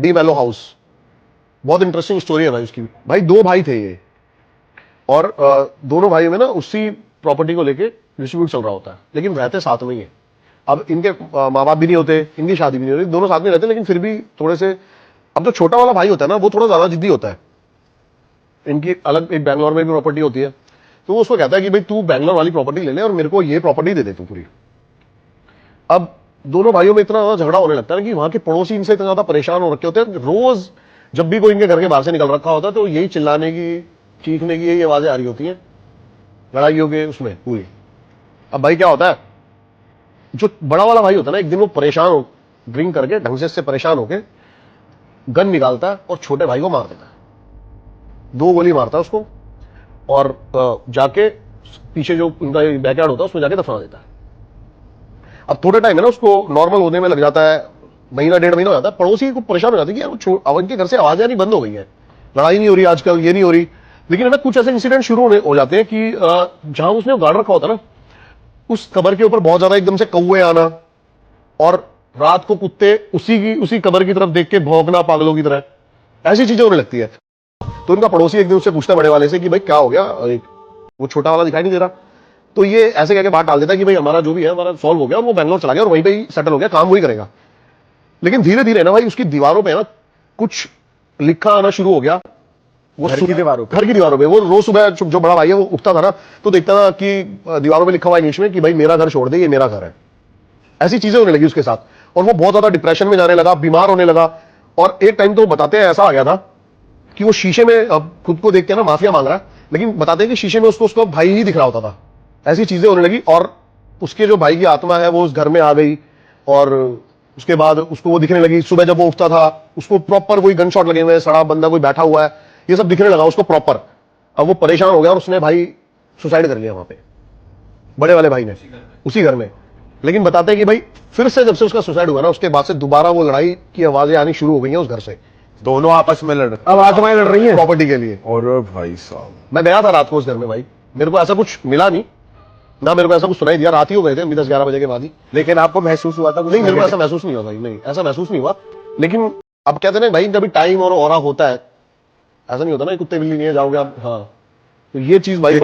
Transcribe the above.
D मैलो house, बहुत interesting story है भाई उसकी। भाई दो भाई थे ये, और दोनों भाइयों में ना उसी प्रॉपर्टी को लेके डिस्ट्रीब्यूट चल रहा होता है, लेकिन रहते साथ में ही है। अब इनके माँ बाप भी नहीं होते, इनकी शादी भी नहीं होती, दोनों साथ में रहते, लेकिन फिर भी थोड़े से, अब जो छोटा वाला भाई होता है ना वो थोड़ा ज्यादा जिद्दी होता है। इनकी अलग एक बैंगलोर में भी प्रॉपर्टी होती है, तो वो उसको कहता है कि भाई तू बैंगलोर वाली प्रॉपर्टी ले ले और मेरे को ये प्रॉपर्टी दे दे तू पूरी। अब दोनों भाइयों में इतना ज्यादा झगड़ा होने लगता है कि वहां के पड़ोसी इनसे इतना ज्यादा परेशान हो रखे होते हैं। रोज जब भी कोई इनके घर के बाहर से निकल रखा होता है तो यही चिल्लाने की, चीखने की यही आवाजें आ रही होती हैं, लड़ाइयों के उसमें पूरी। अब भाई क्या होता है, जो बड़ा वाला भाई होता है ना, एक दिन वो परेशान हो, ड्रिंक करके ढंग से परेशान होके गन निकालता है और छोटे भाई को मार देता है। 2 गोली मारता है उसको, और जाके पीछे जो उनका बैकयार्ड होता है उसमें जाके दफना देता है। अब थोड़े टाइम है ना उसको नॉर्मल होने में लग जाता है, महीना 1.5 महीना हो जाता है। पड़ोसी को परेशान हो जाती है कि यार अब इनके घर से आवाजें आनी बंद हो गई है, लड़ाई नहीं हो रही आजकल, ये नहीं हो रही। लेकिन है ना कुछ ऐसे इंसिडेंट शुरू हो जाते हैं कि जहां उसने गार्ड रखा होता है ना, उस कबर के ऊपर बहुत ज्यादा एकदम से कौवे आना, और रात को कुत्ते उसी कबर की तरफ देख के भौंकना पागलों की तरह, ऐसी चीजें होने लगती है। तो उनका पड़ोसी एक दिन उससे पूछता बड़े वाले से कि भाई क्या हो गया, वो छोटा वाला दिखाई नहीं दे रहा। तो ये ऐसे कहकर बात डाल देता है कि भाई हमारा जो भी है हमारा सॉल्व हो गया, और वो बैंगलोर चला गया और वहीं पे ही सेटल हो गया, काम वही करेगा। लेकिन धीरे धीरे ना भाई उसकी दीवारों पे ना कुछ लिखा आना शुरू हो गया। वो घर की दीवारों पे वो रोज सुबह जो बड़ा भाई है वो उठता था ना, तो देखता था कि दीवारों पे लिखा हुआ इंग्लिश में कि भाई मेरा घर छोड़ दे, ये मेरा घर है। ऐसी चीजें होने लगी उसके साथ, और वो बहुत ज्यादा डिप्रेशन में जाने लगा, बीमार होने लगा। और एक टाइम तो बताते हैं ऐसा आ गया था कि वो शीशे में खुद को देख के ना माफिया मांग रहा है, लेकिन बताते हैं कि शीशे में उसको भाई ही दिख रहा होता था। ऐसी चीजें होने लगी, और उसके जो भाई की आत्मा है वो उस घर में आ गई, और उसके बाद उसको वो दिखने लगी। सुबह जब वो उठता था उसको प्रॉपर कोई गन शॉट लगे हुए हैं, सड़ा बंदा कोई बैठा हुआ है, ये सब दिखने लगा उसको प्रॉपर। अब वो परेशान हो गया और उसने भाई सुसाइड कर लिया वहां पे, बड़े वाले भाई ने, उसी घर में। लेकिन बताते हैं कि भाई फिर से जब से उसका सुसाइड हुआ ना, उसके बाद से दोबारा वो लड़ाई की आवाजें आनी शुरू हो गई हैं उस घर से। दोनों आपस में लड़ अब आत्माएं लड़ रही हैं प्रॉपर्टी के लिए। और भाई साहब मैं गया था रात को उस घर में भाई, मेरे को ऐसा कुछ मिला नहीं ना, मेरे को ऐसा कुछ सुनाई दिया। रात ही हो गए थे 10-11 बजे के बाद ही। लेकिन आपको महसूस हुआ था? नहीं, मेरे को ऐसा महसूस नहीं हुआ भाई, नहीं ऐसा महसूस नहीं हुआ। लेकिन अब कहते हैं ना भाई, जब टाइम और ऑरा होता है, ऐसा नहीं होता ना कुत्ते बिल्ली नहीं है जाओगे आप। हाँ, तो ये चीज भाई